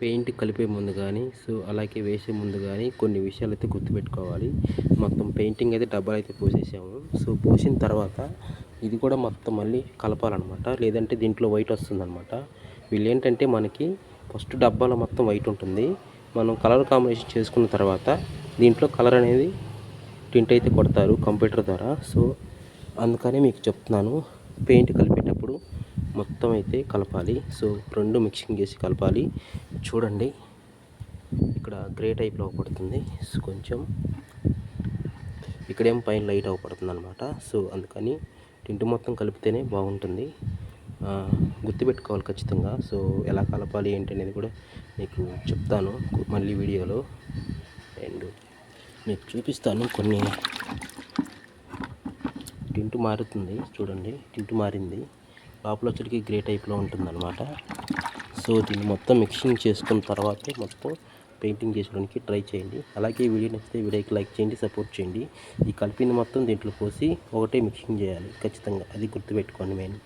Paint కలిపే ముందు కానీ అలాగే వేసే ముందు కానీ కొన్ని విషయాలు అయితే గుర్తుపెట్టుకోవాలి. మొత్తం పెయింటింగ్ అయితే డబ్బాలు అయితే పోసేసాము. పోసిన తర్వాత ఇది కూడా మొత్తం మళ్ళీ కలపాలన్నమాట. లేదంటే దీంట్లో వైట్ వస్తుందన్నమాట. వీళ్ళు ఏంటంటే మనకి ఫస్ట్ డబ్బాలో మొత్తం వైట్ ఉంటుంది. మనం కలర్ కాంబినేషన్ చేసుకున్న తర్వాత దీంట్లో కలర్ అనేది టింట్ అయితే కొడతారు కంప్యూటర్ ద్వారా. అందుకని మీకు చెప్తున్నాను, పెయింట్ కలిపేటప్పుడు మొత్తం అయితే కలపాలి. రెండు మిక్సింగ్ చేసి కలపాలి. చూడండి, ఇక్కడ గ్రే టైప్లో అవపడుతుంది కొంచెం, ఇక్కడేం పైన లైట్ అవపడుతుంది అనమాట. అందుకని టింట్ మొత్తం కలిపితేనే బాగుంటుంది. గుర్తుపెట్టుకోవాలి ఖచ్చితంగా. ఎలా కలపాలి ఏంటి అనేది కూడా మీకు చెప్తాను మళ్ళీ వీడియోలో. అండ్ మీకు చూపిస్తాను. కొన్ని టింట్ మారుతుంది చూడండి, టింట్ మారింది. లోపల వచ్చరికి గ్రే టైప్లో ఉంటుంది అనమాట. దీన్ని మొత్తం మిక్సింగ్ చేసుకున్న తర్వాతే మొత్తం పెయింటింగ్ చేసుకోవడానికి ట్రై చేయండి. అలాగే వీడియో నచ్చితే వీడియోకి లైక్ చేయండి, సపోర్ట్ చేయండి. ఈ కలిపింది మొత్తం దీంట్లో పోసి ఒకటే మిక్సింగ్ చేయాలి ఖచ్చితంగా, అది గుర్తుపెట్టుకోండి మెయిన్.